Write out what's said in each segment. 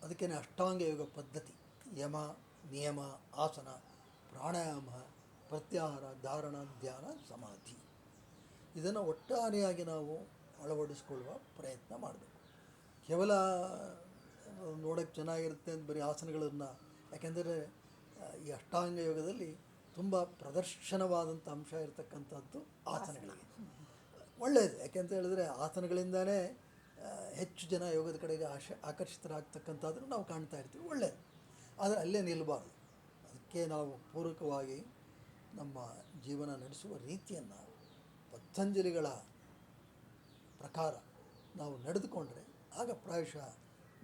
ಅದಕ್ಕೇ ಅಷ್ಟಾಂಗ ಯೋಗ ಪದ್ಧತಿ, ಯಮ ನಿಯಮ, ಆಸನ, ಪ್ರಾಣಾಯಾಮ, ಪ್ರತ್ಯಾಹಾರ, ಧಾರಣ, ಧ್ಯಾನ, ಸಮಾಧಿ, ಇದನ್ನು ಒಟ್ಟಾರೆಯಾಗಿ ನಾವು ಅಳವಡಿಸಿಕೊಳ್ಳುವ ಪ್ರಯತ್ನ ಮಾಡಬೇಕು. ಕೇವಲ ನೋಡೋಕ್ಕೆ ಚೆನ್ನಾಗಿರುತ್ತೆ ಅಂತ ಬರೀ ಆಸನಗಳನ್ನು, ಯಾಕೆಂದರೆ ಈ ಅಷ್ಟಾಂಗ ಯೋಗದಲ್ಲಿ ತುಂಬ ಪ್ರದರ್ಶನವಾದಂಥ ಅಂಶ ಇರತಕ್ಕಂಥದ್ದು ಆಸನಗಳಿಗೆ. ಒಳ್ಳೆಯದು, ಯಾಕೆಂತ ಹೇಳಿದ್ರೆ ಆಸನಗಳಿಂದಲೇ ಹೆಚ್ಚು ಜನ ಯೋಗದ ಕಡೆಗೆ ಆಕರ್ಷಿತರಾಗ್ತಕ್ಕಂಥದ್ದನ್ನು ನಾವು ಕಾಣ್ತಾ ಇರ್ತೀವಿ. ಒಳ್ಳೆಯದು, ಆದರೆ ಅಲ್ಲೇ ನಿಲ್ಲಬಾರ್ದು. ಅದಕ್ಕೆ ನಾವು ಪೂರಕವಾಗಿ ನಮ್ಮ ಜೀವನ ನಡೆಸುವ ರೀತಿಯನ್ನು ಪತಂಜಲಿಗಳ ಪ್ರಕಾರ ನಾವು ನಡೆದುಕೊಂಡ್ರೆ ಆಗ ಪ್ರಾಯಶಃ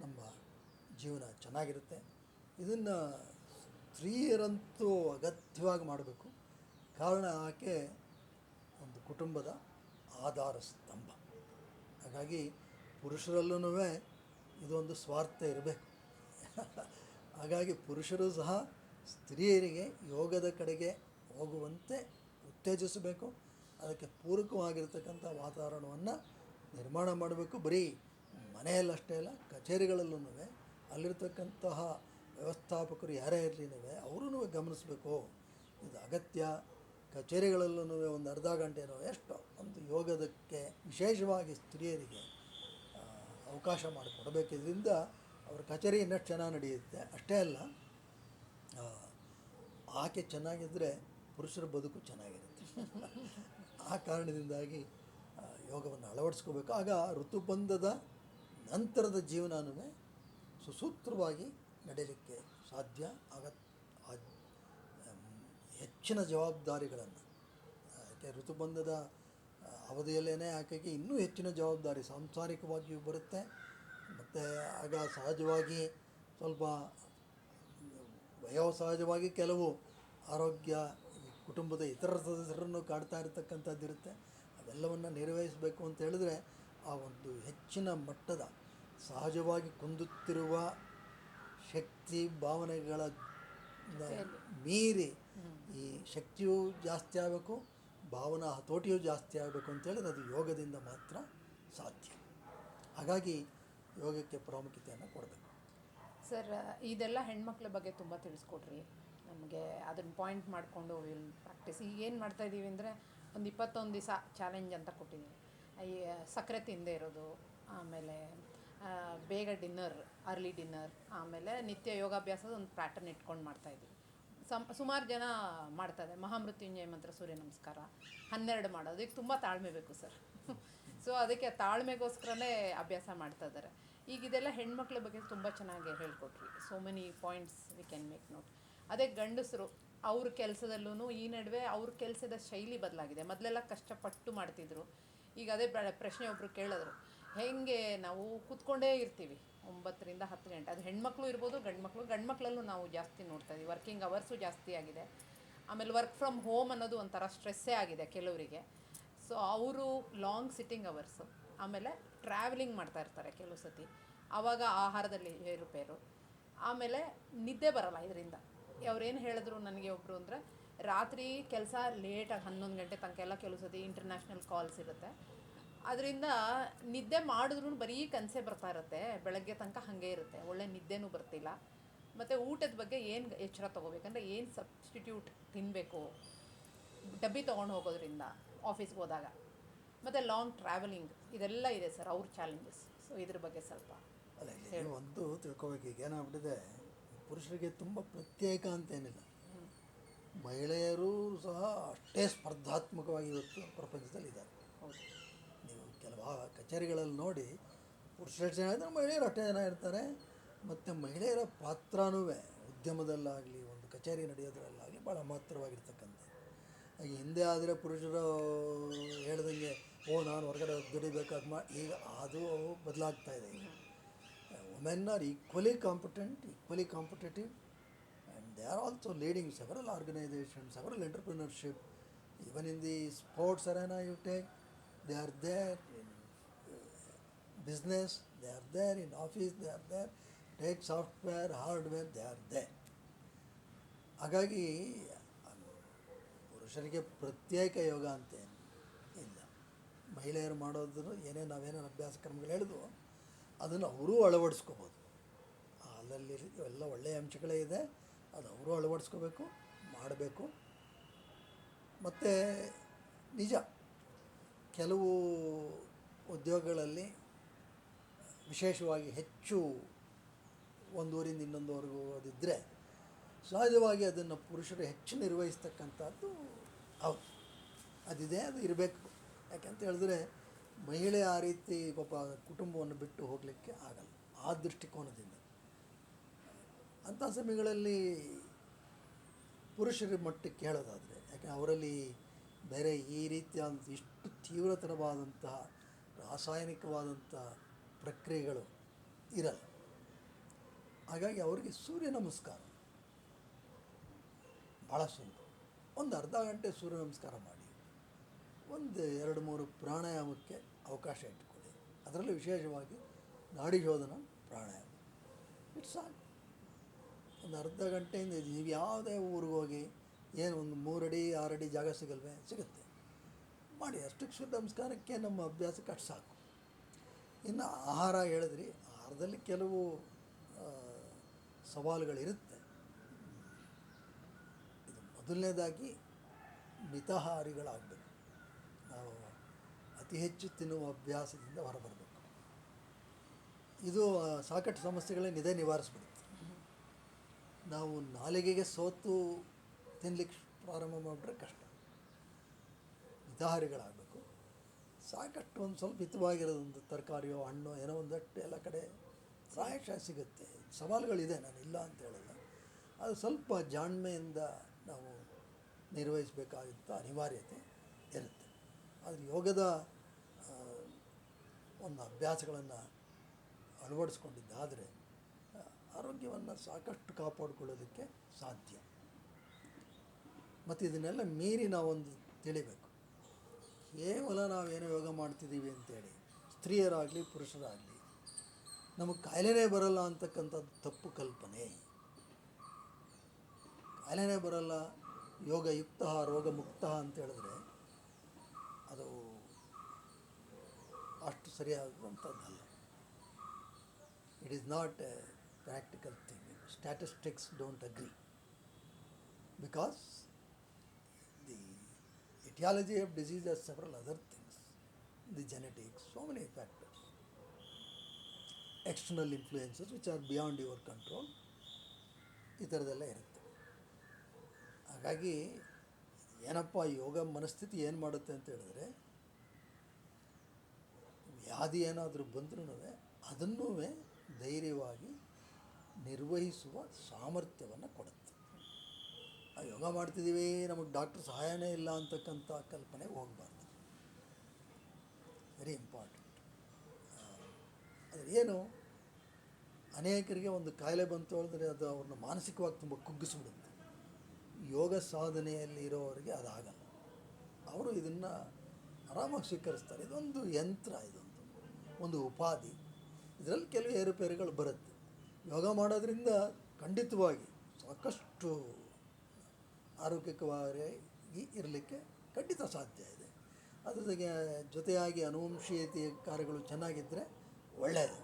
ನಮ್ಮ ಜೀವನ ಚೆನ್ನಾಗಿರುತ್ತೆ. ಇದನ್ನು ಸ್ತ್ರೀಯರಂತೂ ಅಗತ್ಯವಾಗಿ ಮಾಡಬೇಕು. ಕಾರಣ ಆಕೆ ಒಂದು ಕುಟುಂಬದ ಆಧಾರ ಸ್ತಂಭ. ಹಾಗಾಗಿ ಪುರುಷರಲ್ಲೂ ಇದೊಂದು ಸ್ವಾರ್ಥ ಇರಬೇಕು. ಹಾಗಾಗಿ ಪುರುಷರು ಸಹ ಸ್ತ್ರೀಯರಿಗೆ ಯೋಗದ ಕಡೆಗೆ ಹೋಗುವಂತೆ ಉತ್ತೇಜಿಸಬೇಕು. ಅದಕ್ಕೆ ಪೂರಕವಾಗಿರ್ತಕ್ಕಂಥ ವಾತಾವರಣವನ್ನು ನಿರ್ಮಾಣ ಮಾಡಬೇಕು. ಬರೀ ಮನೆಯಲ್ಲಷ್ಟೇ ಅಲ್ಲ, ಕಚೇರಿಗಳಲ್ಲೂ ಅಲ್ಲಿರ್ತಕ್ಕಂತಹ ವ್ಯವಸ್ಥಾಪಕರು ಯಾರೇ ಇರಲಿನೂ ಅವರೂ ಗಮನಿಸಬೇಕು. ಇದು ಅಗತ್ಯ. ಕಚೇರಿಗಳಲ್ಲೂ ಒಂದು ಅರ್ಧ ಗಂಟೆನೋ ಎಷ್ಟೋ ಒಂದು ಯೋಗದಕ್ಕೆ ವಿಶೇಷವಾಗಿ ಸ್ತ್ರೀಯರಿಗೆ ಅವಕಾಶ ಮಾಡಿಕೊಡಬೇಕು. ಇದರಿಂದ ಅವ್ರ ಕಚೇರಿ ಇನ್ನಷ್ಟು ಚೆನ್ನಾಗಿ ನಡೆಯುತ್ತೆ. ಅಷ್ಟೇ ಅಲ್ಲ, ಆಕೆ ಚೆನ್ನಾಗಿದ್ದರೆ ಪುರುಷರ ಬದುಕು ಚೆನ್ನಾಗಿರುತ್ತೆ. ಆ ಕಾರಣದಿಂದಾಗಿ ಯೋಗವನ್ನು ಅಳವಡಿಸ್ಕೋಬೇಕು. ಆಗ ಋತುಬಂಧದ ನಂತರದ ಜೀವನವೂ ಸುಸೂತ್ರವಾಗಿ ನಡೆಯಲಿಕ್ಕೆ ಸಾಧ್ಯ. ಆಗ ಹೆಚ್ಚಿನ ಜವಾಬ್ದಾರಿಗಳನ್ನು, ಯಾಕೆ ಋತುಬಂಧದ ಅವಧಿಯಲ್ಲೇ ಆಕೆಗೆ ಇನ್ನೂ ಹೆಚ್ಚಿನ ಜವಾಬ್ದಾರಿ ಸಾಂಸಾರಿಕವಾಗಿಯೂ ಬರುತ್ತೆ. ಮತ್ತು ಆಗ ಸಹಜವಾಗಿ ಸ್ವಲ್ಪ ವಯೋಸಹಜವಾಗಿ ಕೆಲವು ಆರೋಗ್ಯ, ಕುಟುಂಬದ ಇತರ ಸದಸ್ಯರನ್ನು ಕಾಡ್ತಾ ಇರತಕ್ಕಂಥದ್ದಿರುತ್ತೆ. ಅವೆಲ್ಲವನ್ನು ನಿರ್ವಹಿಸಬೇಕು ಅಂತ ಹೇಳಿದ್ರೆ ಆ ಒಂದು ಹೆಚ್ಚಿನ ಮಟ್ಟದ ಸಹಜವಾಗಿ ಕುಂದುತ್ತಿರುವ ಶಕ್ತಿ ಭಾವನೆಗಳ ಮೀರಿ ಈ ಶಕ್ತಿಯೂ ಜಾಸ್ತಿ ಆಗಬೇಕು, ಭಾವನಾ ಹತೋಟಿಯೂ ಜಾಸ್ತಿ ಆಗಬೇಕು ಅಂತೇಳಿದ್ರೆ ಅದು ಯೋಗದಿಂದ ಮಾತ್ರ ಸಾಧ್ಯ. ಹಾಗಾಗಿ ಯೋಗಕ್ಕೆ ಪ್ರಾಮುಖ್ಯತೆಯನ್ನು ಕೊಡಬೇಕು. ಸರ್, ಇದೆಲ್ಲ ಹೆಣ್ಮಕ್ಳ ಬಗ್ಗೆ ತುಂಬ ತಿಳಿಸ್ಕೊಡ್ರಿ ನಮಗೆ. ಅದನ್ನು ಪಾಯಿಂಟ್ ಮಾಡಿಕೊಂಡು ವಿಲ್ ಪ್ರಾಕ್ಟೀಸ್. ಈಗ ಏನು ಮಾಡ್ತಾಯಿದ್ದೀವಿ ಅಂದರೆ ಒಂದು 21 ದಿವಸ ಚಾಲೆಂಜ್ ಅಂತ ಕೊಟ್ಟಿದ್ದೀವಿ. ಈ ಸಕ್ಕರೆ ತಿಂದೇ ಇರೋದು, ಆಮೇಲೆ ಬೇಗ ಡಿನ್ನರ್, ಅರ್ಲಿ ಡಿನ್ನರ್, ಆಮೇಲೆ ನಿತ್ಯ ಯೋಗಾಭ್ಯಾಸದ ಒಂದು ಪ್ಯಾಟರ್ನ್ ಇಟ್ಕೊಂಡು ಮಾಡ್ತಾಯಿದ್ದೀವಿ. ಸುಮಾರು ಜನ ಮಾಡ್ತಾರೆ. ಮಹಾಮೃತ್ಯುಂಜಯ ಮಂತ್ರ, ಸೂರ್ಯ ನಮಸ್ಕಾರ 12 ಮಾಡೋದು. ಈಗ ತುಂಬ ತಾಳ್ಮೆ ಬೇಕು ಸರ್. ಸೊ ಅದಕ್ಕೆ ತಾಳ್ಮೆಗೋಸ್ಕರನೇ ಅಭ್ಯಾಸ ಮಾಡ್ತಾ ಇದ್ದಾರೆ. ಈಗ ಇದೆಲ್ಲ ಹೆಣ್ಮಕ್ಳ ಬಗ್ಗೆ ತುಂಬ ಚೆನ್ನಾಗಿ ಹೇಳ್ಕೊಟ್ರಿ. So many points we can make note. ಅದೇ ಗಂಡಸರು ಅವ್ರ ಕೆಲಸದಲ್ಲೂ ಈ ನಡುವೆ ಅವ್ರ ಕೆಲಸದ ಶೈಲಿ ಬದಲಾಗಿದೆ. ಮೊದಲೆಲ್ಲ ಕಷ್ಟಪಟ್ಟು ಮಾಡ್ತಿದ್ರು. ಈಗ ಅದೇ ಪ್ರಶ್ನೆ ಒಬ್ಬರು ಕೇಳಿದ್ರು, ಹೇಗೆ ನಾವು ಕೂತ್ಕೊಂಡೇ ಇರ್ತೀವಿ 9 ರಿಂದ 10 ಗಂಟೆ. ಅದು ಹೆಣ್ಮಕ್ಳು ಇರ್ಬೋದು, ಗಂಡು ಮಕ್ಕಳಲ್ಲೂ ನಾವು ಜಾಸ್ತಿ ನೋಡ್ತಾ ಇದ್ದೀವಿ. ವರ್ಕಿಂಗ್ ಅವರ್ಸು ಜಾಸ್ತಿ ಆಗಿದೆ. ಆಮೇಲೆ ವರ್ಕ್ ಫ್ರಮ್ ಹೋಮ್ ಅನ್ನೋದು ಒಂಥರ ಸ್ಟ್ರೆಸ್ಸೇ ಆಗಿದೆ ಕೆಲವರಿಗೆ. ಸೊ ಅವರು ಲಾಂಗ್ ಸಿಟ್ಟಿಂಗ್ ಅವರ್ಸು, ಆಮೇಲೆ ಟ್ರಾವೆಲಿಂಗ್ ಮಾಡ್ತಾ ಇರ್ತಾರೆ ಕೆಲವು ಸತಿ. ಆವಾಗ ಆಹಾರದಲ್ಲಿ ಏರುಪೇರು, ಆಮೇಲೆ ನಿದ್ದೆ ಬರೋಲ್ಲ ಇದರಿಂದ. ಅವ್ರೇನು ಹೇಳಿದ್ರು ನನಗೆ ಒಬ್ಬರು ಅಂದರೆ, ರಾತ್ರಿ ಕೆಲಸ ಲೇಟಾಗಿ 11 ಗಂಟೆ ತನಕ ಎಲ್ಲ ಕೆಲವು ಸತಿ ಇಂಟರ್ನ್ಯಾಷನಲ್ ಕಾಲ್ಸ್ ಇರುತ್ತೆ. ಅದರಿಂದ ನಿದ್ದೆ ಮಾಡಿದ್ರೂ ಬರೀ ಕನಸೇ ಬರ್ತಾ ಇರುತ್ತೆ. ಬೆಳಗ್ಗೆ ತನಕ ಹಾಗೆ ಇರುತ್ತೆ, ಒಳ್ಳೆ ನಿದ್ದೆನೂ ಬರ್ತಿಲ್ಲ. ಮತ್ತು ಊಟದ ಬಗ್ಗೆ ಏನು ಎಚ್ಚರ ತೊಗೋಬೇಕಂದ್ರೆ, ಏನು ಸಬ್ಸ್ಟಿಟ್ಯೂಟ್ ತಿನ್ನಬೇಕು ಡಬ್ಬಿ ತೊಗೊಂಡು ಹೋಗೋದ್ರಿಂದ ಆಫೀಸ್ಗೆ ಹೋದಾಗ, ಮತ್ತು ಲಾಂಗ್ ಟ್ರಾವೆಲಿಂಗ್, ಇದೆಲ್ಲ ಇದೆ ಸರ್ ಅವ್ರ ಚಾಲೆಂಜಸ್. ಸೊ ಇದ್ರ ಬಗ್ಗೆ ಸ್ವಲ್ಪ ಅಲ್ಲ, ಇಲ್ಲಿ ಒಂದು ತಿಳ್ಕೊಬೇಕು. ಈಗ ಏನಾಗ್ಬಿಟ್ಟಿದೆ, ಪುರುಷರಿಗೆ ತುಂಬ ಪ್ರತ್ಯೇಕ ಅಂತೇನಿಲ್ಲ. ಮಹಿಳೆಯರು ಸಹ ಅಷ್ಟೇ ಸ್ಪರ್ಧಾತ್ಮಕವಾಗಿ ಇವತ್ತು ಪ್ರಪಂಚದಲ್ಲಿದ್ದಾರೆ. ಹೌದು, ನೀವು ಕೆಲವು ಕಚೇರಿಗಳಲ್ಲಿ ನೋಡಿ, ಪುರುಷರು ಜನ ಇದ್ದರೆ ಮಹಿಳೆಯರು ಅಷ್ಟೇ ಜನ ಇರ್ತಾರೆ. ಮತ್ತು ಮಹಿಳೆಯರ ಪಾತ್ರನೂ ಉದ್ಯಮದಲ್ಲಾಗಲಿ, ಒಂದು ಕಚೇರಿ ನಡೆಯೋದ್ರಲ್ಲಾಗಲಿ ಭಾಳ ಮಹತ್ತರವಾಗಿರ್ತಕ್ಕಂಥದ್ದು. ಹಾಗೆ ಹಿಂದೆ ಆದರೆ ಪುರುಷರು ಹೇಳ್ದಂಗೆ ನಾನು ಹೊರಗಡೆ ದುಡಿಬೇಕಾದ ಈಗ ಅದು ಬದಲಾಗ್ತಾ ಇದೆ. ಈಗ women are equally competent, equally competitive, and they are also leading several organisation, several entrepreneurship. Even in the sports arena you take, they are there in business, they are there in office, they are there, take software, hardware, they are there. ಹಾಗಾಗಿ ಪುರುಷರಿಗೆ ಪ್ರತ್ಯೇಕ ಯೋಗ ಅಂತೇನು ಇಲ್ಲ. ಮಹಿಳೆಯರು ಮಾಡೋದ್ರು ನಾವೇನೇನು ಅಭ್ಯಾಸ ಕ್ರಮಗಳು ಹೇಳಿದ್ವು ಅದನ್ನು ಅವರೂ ಅಳವಡಿಸ್ಕೋಬೋದು. ಯೋಗದಲ್ಲಿ ಎಲ್ಲ ಒಳ್ಳೆಯ ಅಂಶಗಳೇ ಇದೆ, ಅದು ಅವರು ಅಳವಡಿಸ್ಕೋಬೇಕು, ಮಾಡಬೇಕು. ಮತ್ತು ನಿಜ, ಕೆಲವು ಉದ್ಯೋಗಗಳಲ್ಲಿ ವಿಶೇಷವಾಗಿ ಹೆಚ್ಚು ಒಂದು ಊರಿಂದ ಇನ್ನೊಂದು ಊರಿಗೆ ಹೋಗೋದಿದ್ದರೆ ಸಹಜವಾಗಿ ಅದನ್ನು ಪುರುಷರು ಹೆಚ್ಚು ನಿರ್ವಹಿಸ್ತಕ್ಕಂಥದ್ದು ಹೌದು, ಅದಿದೆ, ಅದು ಇರಬೇಕು. ಯಾಕೆಂತ ಹೇಳಿದ್ರೆ ಮಹಿಳೆ ಆ ರೀತಿ ಒಬ್ಬ ಕುಟುಂಬವನ್ನು ಬಿಟ್ಟು ಹೋಗಲಿಕ್ಕೆ ಆಗಲ್ಲ ಆ ದೃಷ್ಟಿಕೋನದಿಂದ. ಅಂಥ ಸಮಯಗಳಲ್ಲಿ ಪುರುಷರ ಮಟ್ಟಕ್ಕೆ ಹೇಳೋದಾದರೆ, ಯಾಕೆ ಅವರಲ್ಲಿ ಬೇರೆ ಈ ರೀತಿಯಾದಂಥ ಇಷ್ಟು ತೀವ್ರತರವಾದಂತಹ ರಾಸಾಯನಿಕವಾದಂಥ ಪ್ರಕ್ರಿಯೆಗಳು ಇರಲ್ಲ. ಹಾಗಾಗಿ ಅವರಿಗೆ ಸೂರ್ಯ ನಮಸ್ಕಾರ ಭಾಳ ಸುಲಭ. ಒಂದು ಅರ್ಧ ಗಂಟೆ ಸೂರ್ಯ ನಮಸ್ಕಾರ ಮಾಡಿ, ಒಂದು 2-3 ಪ್ರಾಣಾಯಾಮಕ್ಕೆ ಅವಕಾಶ ಇಟ್ಟುಕೊಳ್ಳಿ. ಅದರಲ್ಲಿ ವಿಶೇಷವಾಗಿ ನಾಡಿ ಶೋಧನ ಪ್ರಾಣಾಯಾಮ, ಇಟ್ಸ್ ಆಲ್. ಒಂದು ಅರ್ಧ ಗಂಟೆಯಿಂದ ನೀವು ಯಾವುದೇ ಊರಿಗೆ ಹೋಗಿ ಏನು ಒಂದು 3 ಅಡಿ 6 ಅಡಿ ಜಾಗ ಸಿಗಲ್ವೇ? ಸಿಗುತ್ತೆ, ಮಾಡಿ. ಅಷ್ಟಕ್ಕೆ ಸೂರ್ಯ ನಮಸ್ಕಾರಕ್ಕೆ ನಮ್ಮ ಅಭ್ಯಾಸಕ್ಕೆ ಅಷ್ಟು ಸಾಕು. ಇನ್ನು ಆಹಾರ ಹೇಳಿದ್ರಿ, ಆಹಾರದಲ್ಲಿ ಕೆಲವು ಸವಾಲುಗಳಿರುತ್ತೆ. ಇದು ಮೊದಲನೇದಾಗಿ ಮಿತಾಹಾರಿಗಳಾಗಬೇಕು. ನಾವು ಅತಿ ಹೆಚ್ಚು ತಿನ್ನುವ ಅಭ್ಯಾಸದಿಂದ ಹೊರಬರಬೇಕು. ಇದು ಸಾಕಷ್ಟು ಸಮಸ್ಯೆಗಳನ್ನ ಇದೇ ನಿವಾರಿಸ್ಬಿಡುತ್ತೆ. ನಾವು ನಾಲಿಗೆಗೆ ಸೋತು ತಿನ್ನಲಿಕ್ಕೆ ಪ್ರಾರಂಭ ಮಾಡಿಬಿಟ್ರೆ ಕಷ್ಟ. ಮಿತಾಹಾರಿಗಳಾಗಬೇಕು. ಸಾಕಷ್ಟು ಒಂದು ಸ್ವಲ್ಪ ಹಿತವಾಗಿರೋದೊಂದು ತರಕಾರಿಯೋ ಹಣ್ಣೋ ಏನೋ ಒಂದಷ್ಟು ಎಲ್ಲ ಕಡೆ ಪ್ರಾಯಶಃ ಸಿಗುತ್ತೆ. ಸವಾಲುಗಳಿದೆ, ನಾನು ಇಲ್ಲ ಅಂತ ಹೇಳಲ್ಲ. ಅದು ಸ್ವಲ್ಪ ಜಾಣ್ಮೆಯಿಂದ ನಾವು ನಿರ್ವಹಿಸಬೇಕಾದಂಥ ಅನಿವಾರ್ಯತೆ ಇರುತ್ತೆ. ಆದರೆ ಯೋಗದ ಒಂದು ಅಭ್ಯಾಸಗಳನ್ನು ಅಳವಡಿಸ್ಕೊಂಡಿದ್ದಾದರೆ ಆರೋಗ್ಯವನ್ನು ಸಾಕಷ್ಟು ಕಾಪಾಡಿಕೊಳ್ಳೋದಕ್ಕೆ ಸಾಧ್ಯ. ಮತ್ತು ಇದನ್ನೆಲ್ಲ ಮೀರಿ ನಾವೊಂದು ತಿಳಿಬೇಕು, ಕೇವಲ ನಾವೇನೋ ಯೋಗ ಮಾಡ್ತಿದ್ದೀವಿ ಅಂತೇಳಿ ಸ್ತ್ರೀಯರಾಗಲಿ ಪುರುಷರಾಗಲಿ ನಮಗೆ ಕಾಯಿಲೆನೇ ಬರಲ್ಲ ಅಂತಕ್ಕಂಥದ್ದು ತಪ್ಪು ಕಲ್ಪನೆ. ಕಾಯಿಲೆನೇ ಬರಲ್ಲ, ಯೋಗಯುಕ್ತ ರೋಗ ಮುಕ್ತ ಅಂತ ಹೇಳಿದ್ರೆ ಅದು ಅಷ್ಟು ಸರಿಯಾದಂಥದ್ದಲ್ಲ. It is not a practical thing. Statistics don't agree, because the etiology of disease has several other things, the genetics, so many factors, external influences which are beyond your control, ಈ ಥರದ್ದೆಲ್ಲ ಇರುತ್ತೆ. ಹಾಗಾಗಿ ಏನಪ್ಪ ಯೋಗ ಮನಸ್ಥಿತಿ ಏನು ಮಾಡುತ್ತೆ ಅಂತ ಹೇಳಿದ್ರೆ, ವ್ಯಾಧಿ ಏನಾದರೂ ಬಂದ್ರೂ ಅದನ್ನೂ ಧೈರ್ಯವಾಗಿ ನಿರ್ವಹಿಸುವ ಸಾಮರ್ಥ್ಯವನ್ನು ಕೊಡುತ್ತೆ. ಯೋಗ ಮಾಡ್ತಿದ್ದೀವಿ, ನಮಗೆ ಡಾಕ್ಟ್ರ್ ಸಹಾಯನೇ ಇಲ್ಲ ಅಂತಕ್ಕಂಥ ಕಲ್ಪನೆಗೆ ಹೋಗಬಾರ್ದು. Very important. ಆದರೆ ಏನು, ಅನೇಕರಿಗೆ ಒಂದು ಕಾಯಿಲೆ ಬಂತು ಹೇಳಿದ್ರೆ ಅದು ಅವ್ರನ್ನ ಮಾನಸಿಕವಾಗಿ ತುಂಬ ಕುಗ್ಗಿಸ್ಬಿಡುತ್ತೆ. ಯೋಗ ಸಾಧನೆಯಲ್ಲಿ ಇರೋವರಿಗೆ ಅದಾಗಲ್ಲ. ಅವರು ಇದನ್ನು ಆರಾಮಾಗಿ ಸ್ವೀಕರಿಸ್ತಾರೆ. ಇದೊಂದು ಯಂತ್ರ, ಒಂದು ಉಪಾಧಿ. ಇದರಲ್ಲಿ ಕೆಲವು ಏರುಪೇರುಗಳು ಬರುತ್ತೆ. ಯೋಗ ಮಾಡೋದ್ರಿಂದ ಖಂಡಿತವಾಗಿ ಸಾಕಷ್ಟು ಆರೋಗ್ಯಕವಾಗಿ ಇರಲಿಕ್ಕೆ ಖಂಡಿತ ಸಾಧ್ಯ ಇದೆ. ಅದ್ರ ಜೊತೆಯಾಗಿ ಅನುವಂಶೀಯತೆಯ ಕಾರ್ಯಗಳು ಚೆನ್ನಾಗಿದ್ದರೆ ಒಳ್ಳೆಯದು.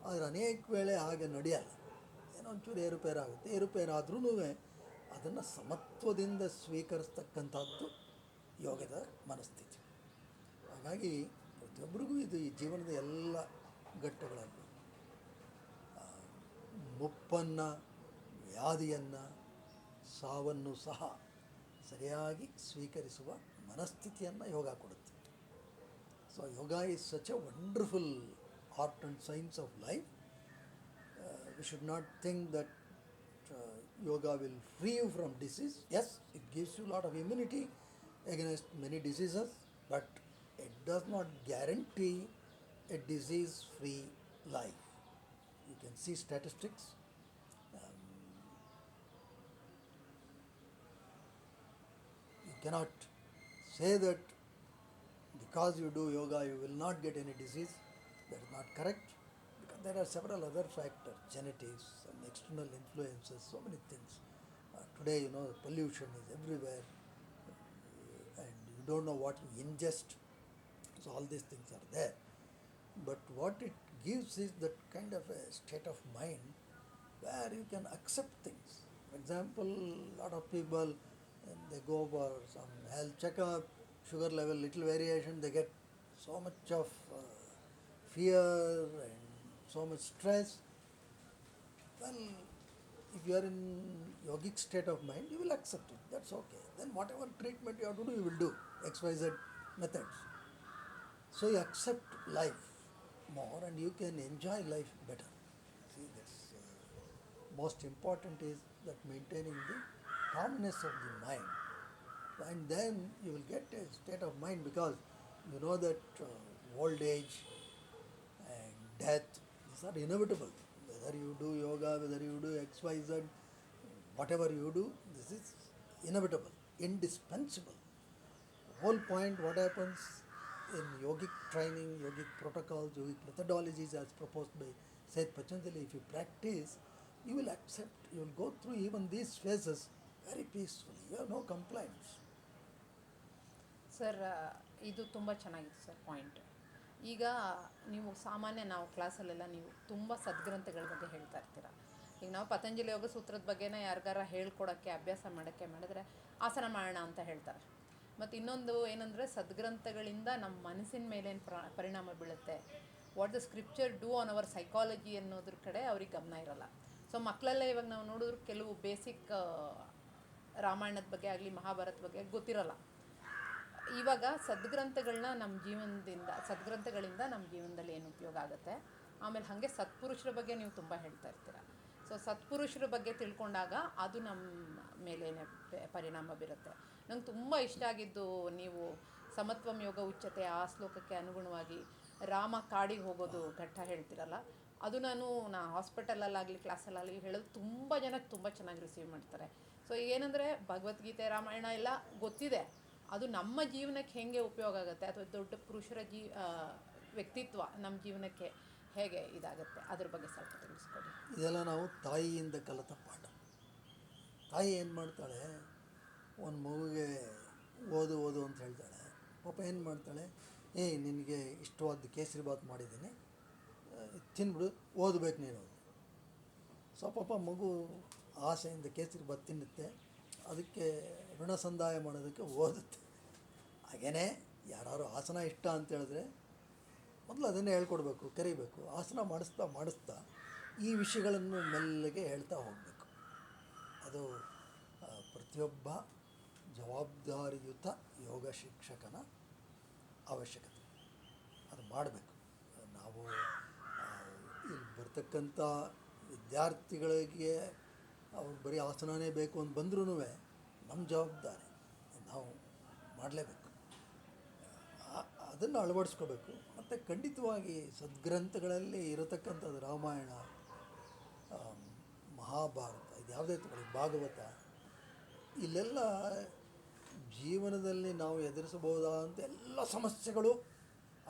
ಆದರೆ ಅನೇಕ ವೇಳೆ ಹಾಗೆ ನಡೆಯಲ್ಲ, ಏನೋ ಒಂಚೂರು ಏರುಪೇರಾಗುತ್ತೆ. ಏರುಪೇರಾದ್ರೂ ಅದನ್ನು ಸಮತ್ವದಿಂದ ಸ್ವೀಕರಿಸ್ತಕ್ಕಂಥದ್ದು ಯೋಗದ ಮನಸ್ಥಿತಿ. ಹಾಗಾಗಿ ಪ್ರತಿಯೊಬ್ಬರಿಗೂ ಇದು ಈ ಜೀವನದ ಎಲ್ಲ ಘಟ್ಟಗಳಲ್ಲೂ ಮುಪ್ಪನ್ನು, ವ್ಯಾಧಿಯನ್ನು, ಸಾವನ್ನು ಸಹ ಸರಿಯಾಗಿ ಸ್ವೀಕರಿಸುವ ಮನಸ್ಥಿತಿಯನ್ನು ಯೋಗ ಕೊಡುತ್ತೆ. So yoga is such A wonderful art and science of life. We should not think that yoga will free you from disease. Yes, it gives you a lot of immunity against many diseases, but it does not guarantee a disease-free life. You can see statistics. You cannot say that because you do yoga you will not get any disease. That is not correct, because there are several other factors, genetics and external influences, so many things. Today, pollution is everywhere, and you don't know what you ingest. So all these things are there. But what it gives is that kind of a state of mind where you can accept things. For example, lot of people, when they go for some health checkup, sugar level, little variation, they get so much of fear and so much stress. Well, if you are in yogic state of mind, you will accept it. That's okay. Then whatever treatment you have to do, you will do. XYZ methods. So you accept life more and you can enjoy life better. See, that's most important is that maintaining the calmness of the mind. And then you will get a state of mind because you know that old age and death, these are inevitable. Whether you do yoga, whether you do XYZ, whatever you do, this is inevitable, indispensable. The whole point, what happens in yogic training, yogic protocols, yogic methodologies as proposed by Seth Patanjali, if you practice, you will accept, you will go through even these phases very peacefully. You have no complaints. Sir ಇದು ತುಂಬ ಚೆನ್ನಾಗಿತ್ತು sir point. ಈಗ ನೀವು ಸಾಮಾನ್ಯ ನಾವು ಕ್ಲಾಸಲ್ಲೆಲ್ಲ ನೀವು ತುಂಬ ಸದ್ಗ್ರಂಥಗಳ ಬಗ್ಗೆ ಹೇಳ್ತಾ ಇರ್ತೀರ. ಈಗ ನಾವು ಪತಂಜಲಿ ಯೋಗ ಸೂತ್ರದ ಬಗ್ಗೆನೇ ಯಾರಿಗಾರ ಹೇಳ್ಕೊಡೋಕ್ಕೆ ಅಭ್ಯಾಸ ಮಾಡೋಕ್ಕೆ ಮಾಡಿದ್ರೆ ಆಸನ ಮಾಡೋಣ ಅಂತ ಹೇಳ್ತಾರೆ. ಮತ್ತು ಇನ್ನೊಂದು ಏನಂದರೆ ಸದ್ಗ್ರಂಥಗಳಿಂದ ನಮ್ಮ ಮನಸ್ಸಿನ ಮೇಲೇನು ಪರಿಣಾಮ ಬೀಳುತ್ತೆ, what the scripture do on our psychology ಅನ್ನೋದ್ರ ಕಡೆ ಅವ್ರಿಗೆ ಗಮನ ಇರೋಲ್ಲ. ಸೊ ಮಕ್ಕಳಲ್ಲೇ ಇವಾಗ ನಾವು ನೋಡಿದ್ರು ಕೆಲವು ಬೇಸಿಕ್ ರಾಮಾಯಣದ ಬಗ್ಗೆ ಆಗಲಿ ಮಹಾಭಾರತ ಬಗ್ಗೆ ಗೊತ್ತಿರಲ್ಲ. ಇವಾಗ ಸದ್ಗ್ರಂಥಗಳನ್ನ ನಮ್ಮ ಸದ್ಗ್ರಂಥಗಳಿಂದ ನಮ್ಮ ಜೀವನದಲ್ಲಿ ಏನು ಉಪಯೋಗ ಆಗುತ್ತೆ. ಆಮೇಲೆ ಹಾಗೆ ಸತ್ಪುರುಷರ ಬಗ್ಗೆ ನೀವು ತುಂಬ ಹೇಳ್ತಾ ಇರ್ತೀರ. ಸೊ ಸತ್ಪುರುಷರ ಬಗ್ಗೆ ತಿಳ್ಕೊಂಡಾಗ ಅದು ನಮ್ಮ ಮೇಲೇನೆ ಪರಿಣಾಮ ಬೀರುತ್ತೆ. ನಂಗೆ ತುಂಬ ಇಷ್ಟ ಆಗಿದ್ದು ನೀವು ಸಮತ್ವಂ ಯೋಗ ಉಚ್ಚತೆ ಆ ಶ್ಲೋಕಕ್ಕೆ ಅನುಗುಣವಾಗಿ ರಾಮ ಕಾಡಿಗೆ ಹೋಗೋದು ಘಟ್ಟ ಹೇಳ್ತಿರಲ್ಲ, ಅದು ನಾನು ಹಾಸ್ಪಿಟಲಲ್ಲಾಗಲಿ ಕ್ಲಾಸಲ್ಲಾಗಲಿ ಹೇಳೋದು ತುಂಬ ಜನಕ್ಕೆ ತುಂಬ ಚೆನ್ನಾಗಿ ರಿಸೀವ್ ಮಾಡ್ತಾರೆ. ಸೊ ಏನಂದರೆ ಭಗವದ್ಗೀತೆ ರಾಮಾಯಣ ಎಲ್ಲ ಗೊತ್ತಿದೆ, ಅದು ನಮ್ಮ ಜೀವನಕ್ಕೆ ಹೇಗೆ ಉಪಯೋಗ ಆಗುತ್ತೆ ಅಥವಾ ದೊಡ್ಡ ಪುರುಷರ ವ್ಯಕ್ತಿತ್ವ ನಮ್ಮ ಜೀವನಕ್ಕೆ ಹೇಗೆ ಇದಾಗುತ್ತೆ ಅದ್ರ ಬಗ್ಗೆ ಸ್ವಲ್ಪ ತಿಳಿಸ್ಕೊಡಿ. ಇದೆಲ್ಲ ನಾವು ತಾಯಿಯಿಂದ ಕಲಿತ ಪಾಠ. ತಾಯಿ ಏನು ಮಾಡ್ತಾಳೆ, ಒಂದು ಮಗುಗೆ ಓದು ಓದು ಅಂತ ಹೇಳ್ತಾಳೆ. ಪಾಪ ಏನು ಮಾಡ್ತಾಳೆ, ನಿನಗೆ ಇಷ್ಟವಾದ ಕೇಸರಿ ಬಾತ್ ಮಾಡಿದ್ದೀನಿ, ತಿನ್ಬಿಡು, ಓದಬೇಕು ನೀನು. ಸೊ ಪಾಪ ಮಗು ಆಸೆಯಿಂದ ಕೇಸರಿ ಬಾತ್ ತಿನ್ನುತ್ತೆ, ಅದಕ್ಕೆ ಋಣ ಸಂದಾಯ ಮಾಡೋದಕ್ಕೆ ಓದುತ್ತೆ. ಹಾಗೇ ಯಾರು ಆಸನ ಇಷ್ಟ ಅಂತ ಹೇಳಿದ್ರೆ ಮೊದಲು ಅದನ್ನೇ ಹೇಳ್ಕೊಡ್ಬೇಕು, ಕರಿಬೇಕು. ಆಸನ ಮಾಡಿಸ್ತಾ ಈ ವಿಷಯಗಳನ್ನು ಮೆಲ್ಲಗೆ ಹೇಳ್ತಾ ಹೋಗಬೇಕು. ಅದು ಪ್ರತಿಯೊಬ್ಬ ಜವಾಬ್ದಾರಿಯುತ ಯೋಗ ಶಿಕ್ಷಕನ ಅವಶ್ಯಕತೆ. ಅದು ಮಾಡಬೇಕು. ನಾವು ಇಲ್ಲಿ ಬರ್ತಕ್ಕಂಥ ವಿದ್ಯಾರ್ಥಿಗಳಿಗೆ ಅವ್ರು ಬರೀ ಆಸನನೇ ಬೇಕು ಅಂತ ಬಂದ್ರೂ ನಮ್ಮ ಜವಾಬ್ದಾರಿ ನಾವು ಮಾಡಲೇಬೇಕು. ಅದನ್ನು ಅಳವಡಿಸ್ಕೋಬೇಕು. ಮತ್ತು ಖಂಡಿತವಾಗಿ ಸದ್ಗ್ರಂಥಗಳಲ್ಲಿ ಇರತಕ್ಕಂಥದ್ದು ರಾಮಾಯಣ, ಮಹಾಭಾರತ, ಇದು ಯಾವುದೇ ತಗೊಳ್ಳಿ, ಭಾಗವತ, ಇಲ್ಲೆಲ್ಲ ಜೀವನದಲ್ಲಿ ನಾವು ಎದುರಿಸಬಹುದಾದಂಥ ಎಲ್ಲ ಸಮಸ್ಯೆಗಳು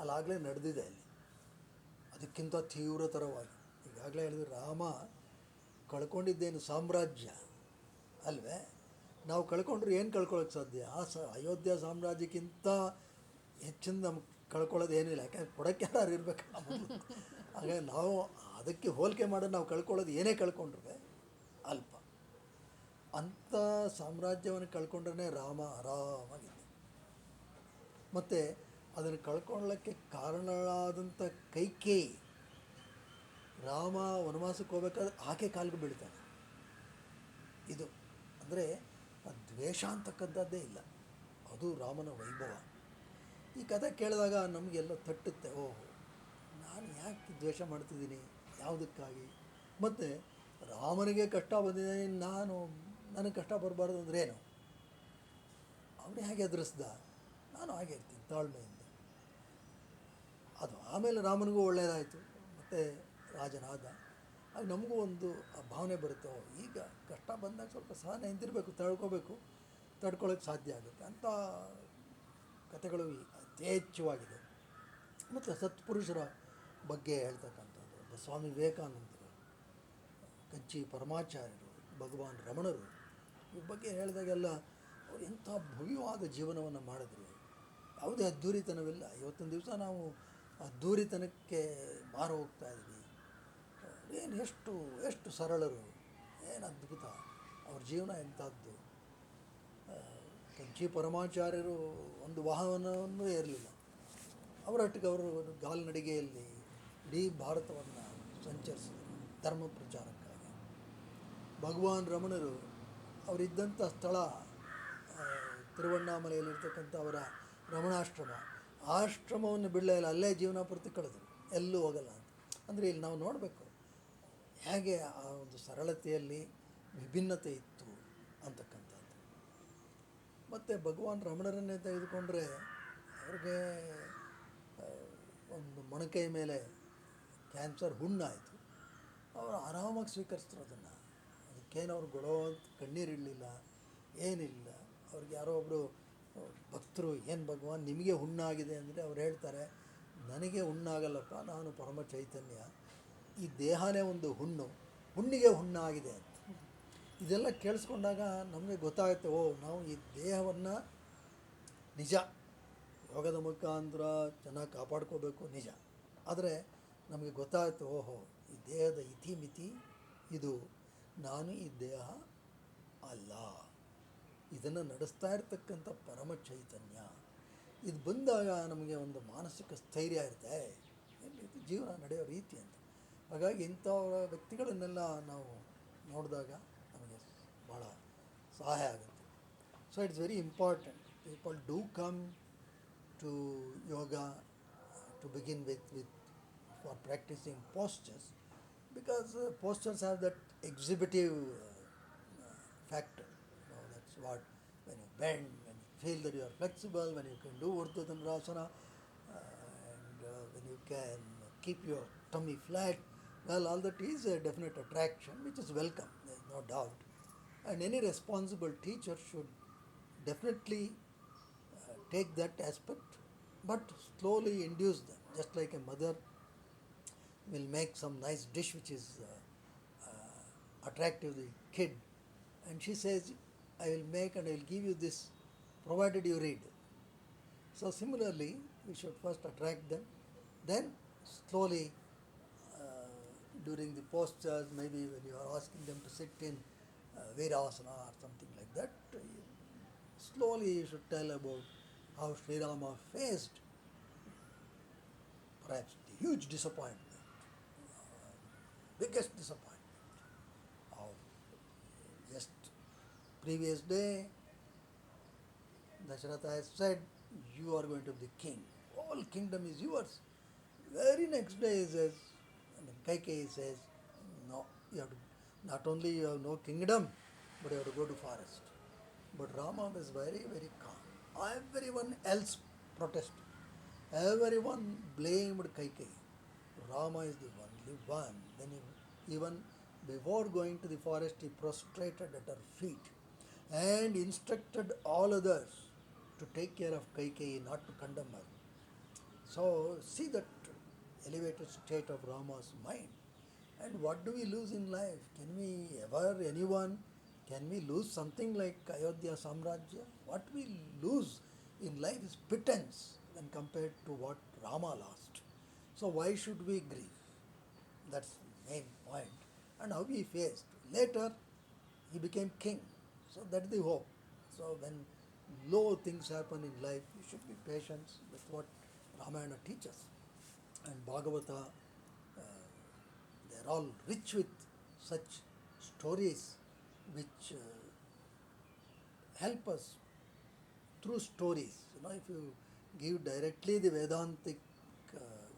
ಅಲ್ಲಾಗಲೇ ನಡೆದಿದೆ. ಅಲ್ಲಿ ಅದಕ್ಕಿಂತ ತೀವ್ರತರವಾಗಿ ಈಗಾಗಲೇ ಹೇಳಿದ್ರು, ರಾಮ ಕಳ್ಕೊಂಡಿದ್ದೇನು ಸಾಮ್ರಾಜ್ಯ ಅಲ್ವೇ. ನಾವು ಕಳ್ಕೊಂಡ್ರೆ ಏನು ಕಳ್ಕೊಳ್ಳೋಕ್ಕೆ ಸಾಧ್ಯ? ಅಯೋಧ್ಯ ಸಾಮ್ರಾಜ್ಯಕ್ಕಿಂತ ಹೆಚ್ಚಿನ ನಮ್ಗೆ ಕಳ್ಕೊಳ್ಳೋದು ಏನಿಲ್ಲ. ಯಾಕೆಂದರೆ ಕೊಡೋಕ್ಕೆ ಯಾರು ಇರಬೇಕು. ಹಾಗಾಗಿ ನಾವು ಅದಕ್ಕೆ ಹೋಲಿಕೆ ಮಾಡೋದು, ನಾವು ಕಳ್ಕೊಳ್ಳೋದು ಏನೇ ಕಳ್ಕೊಂಡ್ರೆ ಅಲ್ಪ. ಅಂಥ ಸಾಮ್ರಾಜ್ಯವನ್ನು ಕಳ್ಕೊಂಡ್ರೆ ರಾಮ ಆರಾಮಾಗಿದೆ. ಮತ್ತು ಅದನ್ನು ಕಳ್ಕೊಳ್ಳೋಕ್ಕೆ ಕಾರಣಗಳಾದಂಥ ಕೈಕೇಯಿ, ರಾಮ ವನವಾಸಕ್ಕೆ ಹೋಗ್ಬೇಕಾದ್ರೆ ಆಕೆ ಕಾಲಿಗೆ ಬೀಳ್ತಾನೆ. ಇದು ಅಂದರೆ ದ್ವೇಷ ಅಂತಕ್ಕಂಥದ್ದೇ ಇಲ್ಲ, ಅದು ರಾಮನ ವೈಭವ. ಈ ಕಥೆ ಕೇಳಿದಾಗ ನಮಗೆಲ್ಲ ತಟ್ಟುತ್ತೆ, ಓಹೋ, ನಾನು ಯಾಕೆ ದ್ವೇಷ ಮಾಡ್ತಿದ್ದೀನಿ, ಯಾವುದಕ್ಕಾಗಿ? ಮತ್ತು ರಾಮನಿಗೆ ಕಷ್ಟ ಬಂದಿದೆ, ನನಗೆ ಕಷ್ಟ ಬರಬಾರ್ದು ಅಂದ್ರೆ ಏನು? ಅವನೇ ಹೇಗೆ ಎದುರಿಸ್ದ, ನಾನು ಹಾಗೆ ಇರ್ತೀನಿ ತಾಳ್ಮೆಯಿಂದ. ಅದು ಆಮೇಲೆ ರಾಮನಿಗೂ ಒಳ್ಳೆಯದಾಯಿತು, ಮತ್ತು ರಾಜನಾದ. ಆಗ ನಮಗೂ ಒಂದು ಭಾವನೆ ಬರುತ್ತೆ, ಈಗ ಕಷ್ಟ ಬಂದಾಗ ಸ್ವಲ್ಪ ಸಹನೆ ನಿಂತಿರಬೇಕು, ತಡ್ಕೊಳ್ಳೋಕ್ಕೆ ಸಾಧ್ಯ ಆಗುತ್ತೆ ಅಂತ ಕಥೆಗಳು ಯಥೇಚ್ಛವಾಗಿದೆ. ಮತ್ತು ಸತ್ಪುರುಷರ ಬಗ್ಗೆ ಹೇಳ್ತಕ್ಕಂಥದ್ದು, ಒಬ್ಬ ಸ್ವಾಮಿ ವಿವೇಕಾನಂದರು, ಕಂಚಿ ಪರಮಾಚಾರ್ಯರು, ಭಗವಾನ್ ರಮಣರು, ಇವ್ರ ಬಗ್ಗೆ ಹೇಳಿದಾಗೆಲ್ಲ ಅವ್ರು ಎಂಥ ಭವ್ಯವಾದ ಜೀವನವನ್ನು ಮಾಡಿದ್ರು. ಯಾವುದೇ ಅದ್ಧೂರಿತನವಿಲ್ಲ. ಇವತ್ತೊಂದು ದಿವಸ ನಾವು ಅದ್ಧೂರಿತನಕ್ಕೆ ಮಾರು ಹೋಗ್ತಾ ಇದ್ವಿ. ಏನು ಎಷ್ಟು ಎಷ್ಟು ಸರಳರು, ಏನು ಅದ್ಭುತ ಅವ್ರ ಜೀವನ ಎಂಥದ್ದು. ಕಂಚಿ ಪರಮಾಚಾರ್ಯರು ಒಂದು ವಾಹನವನ್ನು ಏರಲಿಲ್ಲ, ಅವರೊಟ್ಟಿಗೆ ಅವರು ಕಾಲ್ನಡಿಗೆಯಲ್ಲಿ ಇಡೀ ಭಾರತವನ್ನು ಸಂಚರಿಸಿದರು ಧರ್ಮ ಪ್ರಚಾರಕ್ಕಾಗಿ. ಭಗವಾನ್ ರಮಣರು ಅವರಿದ್ದಂಥ ಸ್ಥಳ ತಿರುವಣ್ಣಾಮಲೆಯಲ್ಲಿರ್ತಕ್ಕಂಥ ಅವರ ರಮಣಾಶ್ರಮ, ಆಶ್ರಮವನ್ನು ಬಿಡಲೇ ಇಲ್ಲ, ಅಲ್ಲೇ ಜೀವನ ಪೂರ್ತಿ ಕಳೆದರು, ಎಲ್ಲೂ ಹೋಗಲ್ಲ ಅಂತ. ಅಂದರೆ ಇಲ್ಲಿ ನಾವು ನೋಡಬೇಕು ಹೇಗೆ ಆ ಒಂದು ಸರಳತೆಯಲ್ಲಿ ವಿಭಿನ್ನತೆ ಇತ್ತು ಅಂತಕ್ಕಂಥದ್ದು. ಮತ್ತು ಭಗವಾನ್ ರಮಣರನ್ನೇ ತೆಗೆದುಕೊಂಡ್ರೆ ಅವ್ರಿಗೆ ಒಂದು ಮೊಣಕೈ ಮೇಲೆ ಕ್ಯಾನ್ಸರ್ ಹುಣ್ಣಾಯಿತು, ಅವರು ಆರಾಮಾಗಿ ಸ್ವೀಕರಿಸಿದ್ರು ಅದನ್ನು. ಅದಕ್ಕೇನು ಅವ್ರು ಗೊಳೋ ಅಂತ ಕಣ್ಣೀರಿಡಲಿಲ್ಲ, ಏನಿಲ್ಲ. ಅವ್ರಿಗೆ ಯಾರೋ ಒಬ್ಬರು ಭಕ್ತರು, ಏನು ಭಗವಾನ್ ನಿಮಗೆ ಹುಣ್ಣಾಗಿದೆ ಅಂದರೆ ಅವ್ರು ಹೇಳ್ತಾರೆ, ನನಗೆ ಹುಣ್ಣಾಗಲ್ಲಪ್ಪ, ನಾನು ಪರಮ ಚೈತನ್ಯ, ಈ ದೇಹನೇ ಒಂದು ಹುಣ್ಣಿಗೆ ಹುಣ್ಣಾಗಿದೆ ಅಂತ. ಇದೆಲ್ಲ ಕೇಳಿಸ್ಕೊಂಡಾಗ ನಮಗೆ ಗೊತ್ತಾಗುತ್ತೆ, ಓ ನಾವು ಈ ದೇಹವನ್ನು ನಿಜ ಯೋಗದ ಮುಖಾಂತರ ಚೆನ್ನಾಗಿ ಕಾಪಾಡ್ಕೋಬೇಕು ನಿಜ, ಆದರೆ ನಮಗೆ ಗೊತ್ತಾಗುತ್ತೆ, ಓಹೋ ಈ ದೇಹದ ಇತಿಮಿತಿ ಇದು, ನಾನು ಈ ದೇಹ ಅಲ್ಲ, ಇದನ್ನು ನಡೆಸ್ತಾ ಇರ್ತಕ್ಕಂಥ ಪರಮ ಚೈತನ್ಯ. ಇದು ಬಂದಾಗ ನಮಗೆ ಒಂದು ಮಾನಸಿಕ ಸ್ಥೈರ್ಯ ಇರುತ್ತೆ, ಇದು ಜೀವನ ನಡೆಯೋ ರೀತಿ ಅಂತ. ಹಾಗಾಗಿ ಇಂಥ ವ್ಯಕ್ತಿಗಳನ್ನೆಲ್ಲ ನಾವು ನೋಡಿದಾಗ ನಮಗೆ ಭಾಳ ಸಹಾಯ ಆಗುತ್ತೆ. So it's very important, people do come to yoga to begin with for practising postures, because postures have that exhibitive factor. That's what, when you bend, when you feel that you are flexible, when you can do Urdhva Dhanurasana, and when you can keep your tummy flat, well, all that is a definite attraction which is welcome, there is no doubt. And any responsible teacher should definitely take that aspect, but slowly induce them, just like a mother will make some nice dish which is attractive to the kid, and she says, I will make and I will give you this provided you read. So similarly we should first attract them, then slowly during the postures, maybe when you are asking them to sit in Virasana or something like that, slowly you should tell about how Sri Rama faced perhaps the huge disappointment, biggest disappointment of just previous day. Dasharatha has said, you are going to be king, all kingdom is yours. Very next day he says, Kaikeyi says, no, you have to, not only you have no kingdom, but you have to go to forest. But Rama was very, very calm. Everyone else protested, everyone blamed Kaikeyi. Rama is the only one. Then even before going to the forest, he prostrated at her feet and instructed all others to take care of Kaikeyi, not to condemn her. So see that elevated state of Rama's mind. And what do we lose in life? Can we ever, anyone, can we lose something like Ayodhya Samrajya? What we lose in life is pittance when compared to what Rama lost. So why should we grieve? That's the main point. And how he faced. Later he became king. So that's the hope. So when low things happen in life, we should be patient with what Ramayana teaches. And Bhagavata, they are all rich with such stories which help us through stories. If you give directly the Vedantic,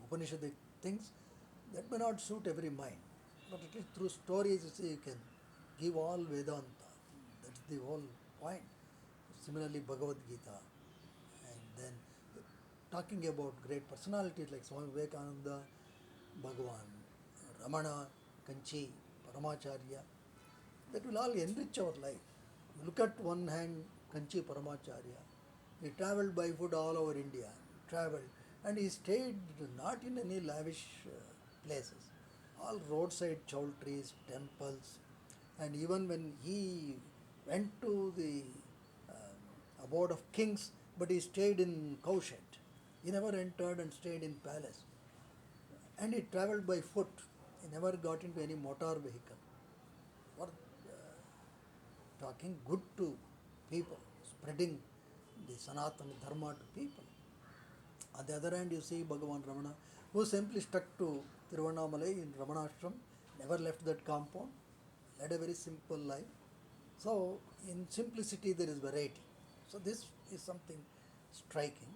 Upanishadic things, that may not suit every mind. But at least through stories, you can give all Vedanta. That's the whole point. Similarly, Bhagavad Gita. And then talking about great personalities like Swami Vivekananda, Bhagavan Ramana, Kanchi, Paramacharya, that will all enrich our life. Look at one hand, Kanchi Paramacharya. He travelled by foot all over India, and he stayed not in any lavish places, all roadside chowtries, temples, and even when he went to the abode of kings, but he stayed in cowshed. He never entered and stayed in palace. And he travelled by foot he never got into any motor vehicle. For talking good to people, spreading the Sanatana Dharma to people. On the other hand, you see Bhagavan Ramana, who simply stuck to Tiruvannamalai in Ramanashram, never left that compound, led a very simple life. So, in simplicity, there is variety. So, this is something striking.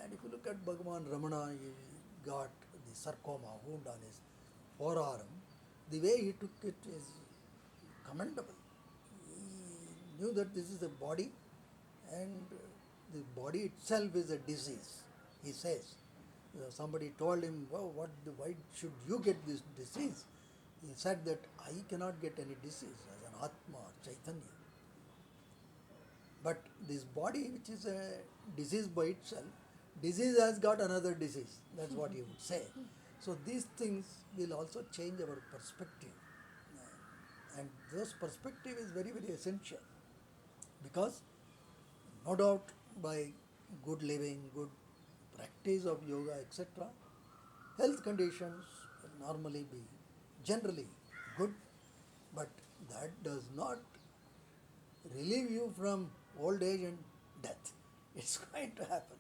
And if you look at Bhagavan Ramana, he got the sarcoma wound on his forearm. The way he took it is commendable. He knew that this is a body and the body itself is a disease, he says. Somebody told him, well, why should you get this disease? He said that I cannot get any disease as an Atma, Chaitanya. But this body, which is a disease by itself, disease has got another disease. That's what he would say. So these things will also change our perspective. And this perspective is very, very essential. Because no doubt by good living, good practice of yoga, etc., health conditions will normally be generally good, but that does not relieve you from old age and death. It's going to happen.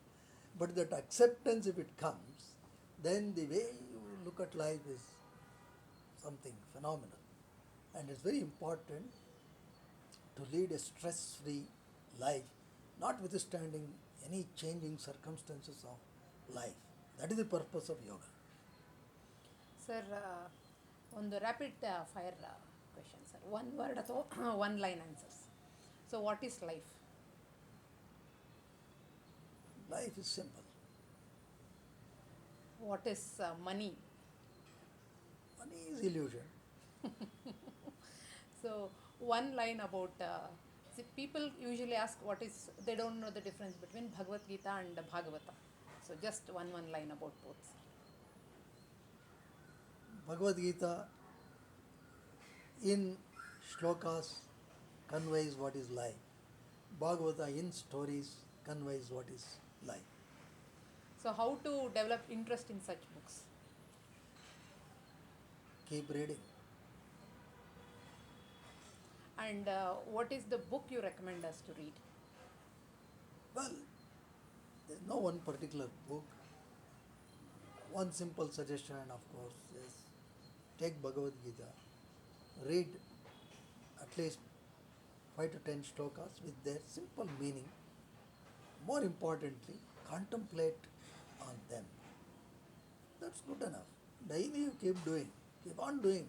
But that acceptance, if it comes, then the way you look at life is something phenomenal. And it's very important to lead a stress-free life, notwithstanding any changing circumstances of life. That is the purpose of yoga. Sir ಒಂದು rapid fire question sir, one word ಅಥವಾ one line answers. So what is life? Life is simple. What is money? Money is illusion. So one line about see, people usually ask what is, they don't know the difference between Bhagavad Gita and Bhagavata. So just one line about both. Bhagavad Gita in shlokas conveys what is life. Bhagavata in stories conveys what is life. So how to develop interest in such books? Keep reading. And what is the book you recommend us to read? Well, there is no one particular book. One simple suggestion, of course, is take Bhagavad Gita, read at least 5 to 10 shlokas with their simple meaning. More importantly, contemplate on them. That's good enough. Daily you keep doing, keep on doing.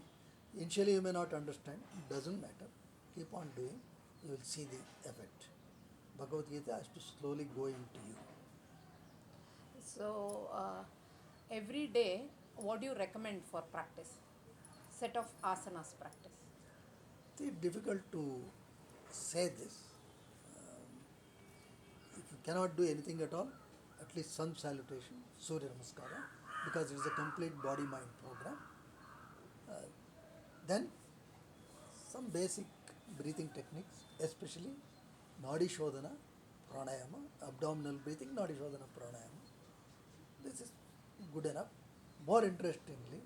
Initially you may not understand, it doesn't matter. Keep on doing, you will see the effect. Bhagavad Gita has to slowly go into you. So every day, what do you recommend for practice? Set of asanas practice. It's difficult to say this. If you cannot do anything at all, at least sun salutation, Surya Namaskara, because it is a complete body-mind program. Then some basic breathing techniques, especially Nadi Shodhana, Pranayama, abdominal breathing, Nadi Shodhana, Pranayama. This is good enough. More interestingly,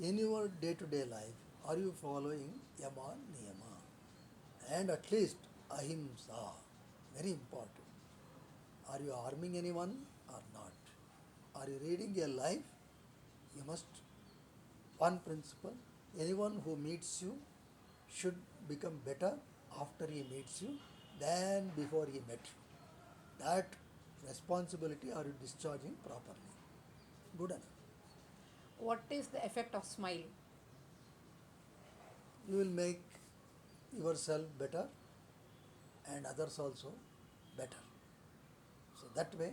in your day-to-day life, are you following Yama, Niyama? And at least Ahimsa, very important. Are you harming anyone or not? Are you leading a life? You must, one principle, anyone who meets you should become better after he meets you than before he met you. That responsibility are you discharging properly? Good enough. What is the effect of smile? You will make yourself better and others also better. So that way,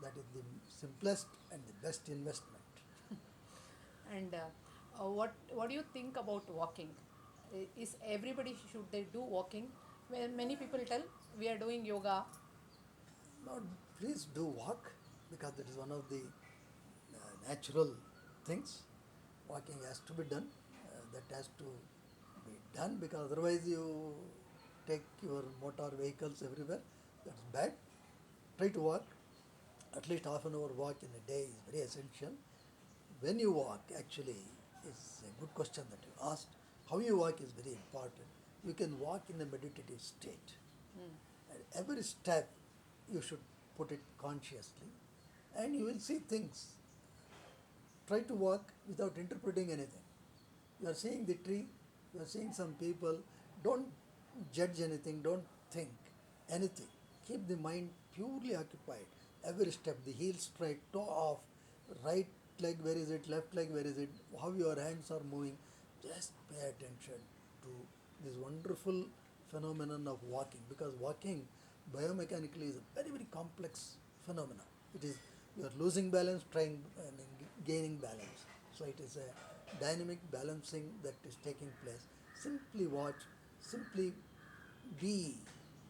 that is the simplest and the best investment. And what do you think about walking? Is everybody, should they do walking? Well, many people tell we are doing yoga. Now, please do walk, because that is one of the natural things. Walking has to be done. That has to be done, because otherwise you take your motor vehicles everywhere. That's bad. Try to walk. At least half an hour walk in a day is very essential. When you walk, actually, It's a good question that you asked. How you walk is very important. You can walk in a meditative state. And every step you should put it consciously and you will see things. Try to walk without interpreting anything. You are seeing the tree, you are seeing some people. Don't judge anything, don't think anything. Keep the mind purely occupied. Every step, the heel straight, toe off, right leg where is it, left leg where is it, how your hands are moving. Just pay attention to this wonderful phenomenon of walking, because walking biomechanically is a very, very complex phenomenon. It is, you are losing balance, trying and gaining balance. So it is a dynamic balancing that is taking place. Simply watch, simply be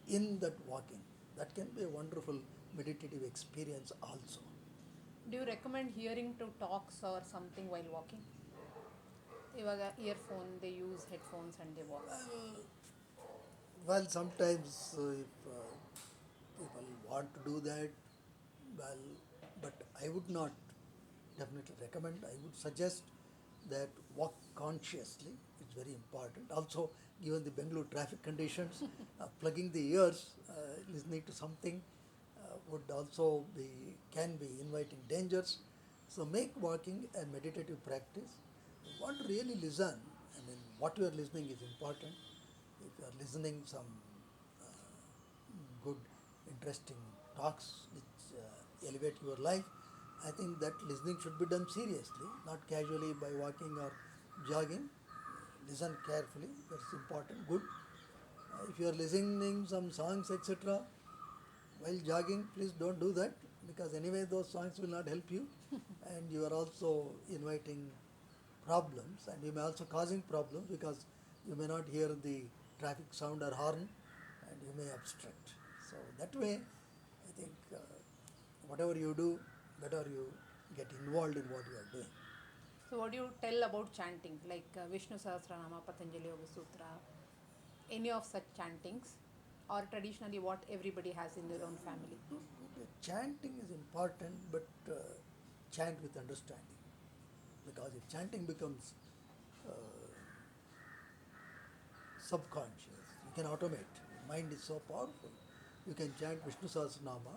in that walking. That can be a wonderful meditative experience also. Do you recommend hearing to talks or something while walking? ಇವಾಗ earphone they use headphones and they walk. Well, sometimes if people want to do that, well, but I would not definitely recommend. I would suggest that walk consciously. It's very important. Also, given the Bangalore traffic conditions, plugging the ears, listening to something would also can be inviting dangers. So make walking a meditative practice. You want to really listen. I mean, what you are listening is important. If you are listening some good, interesting talks which elevate your life, I think that listening should be done seriously, not casually by walking or jogging. Listen carefully. That's important. Good. If you are listening some songs, etc., while jogging, please don't do that, because anyway those songs will not help you, and you are also inviting problems, and you may also causing problems because you may not hear the traffic sound or horn, and you may obstruct. So that way, I think whatever you do, better you get involved in what you are doing. So what you tell about chanting like Vishnu Sahasranama, Patanjali Yoga Sutra, any of such chantings, or traditionally what everybody has in their own family? Chanting is important, but chant with understanding, because if chanting becomes subconscious, you can automate. Mind is so powerful. You can chant Vishnu Sahasranama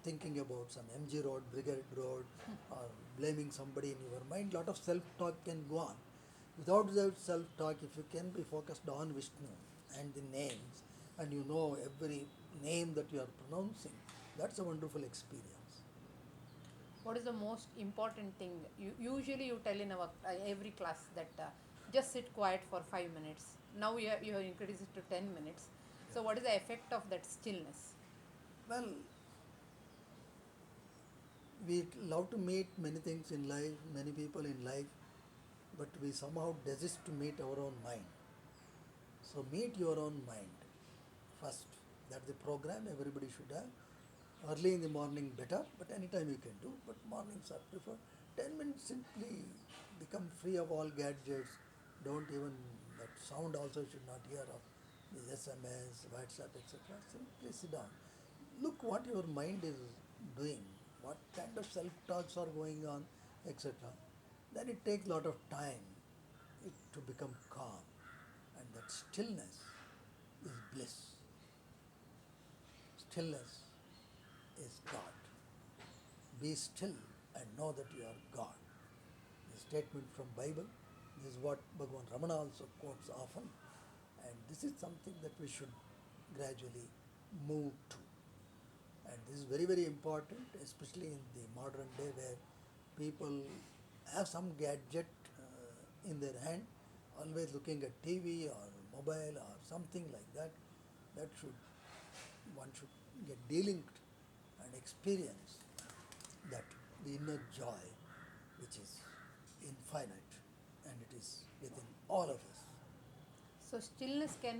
thinking about some MG Road, Brigade Road, or blaming somebody in your mind. Lot of self-talk can go on. Without that self-talk, if you can be focused on Vishnu and the names, and you know every name that you are pronouncing, that's a wonderful experience. What is the most important thing? Usually you tell in our every class that just sit quiet for 5 minutes. Now you have increased it to 10 minutes. So what is the effect of that stillness? Well, we love to meet many things in life, many people in life, but we somehow desist to meet our own mind. So meet your own mind first. That's the program everybody should have. Early in the morning better, but anytime you can do, but mornings are preferred. 10 minutes, simply become free of all gadgets. Don't even, that sound also should not hear of the SMS, WhatsApp, etc. Simply sit down. Look what your mind is doing, what kind of self-talks are going on, etc. Then it takes a lot of time to become calm, and that stillness is bliss. Stillness is God. Be still and know that you are God. The statement from Bible, this is what Bhagavan Ramana also quotes often, and this is something that we should gradually move to. And this is very, very important, especially in the modern day where people have some gadget in their hand, always looking at TV or mobile or something like that. One should get delinked and experience that the inner joy which is infinite, and it is within all of us. So stillness can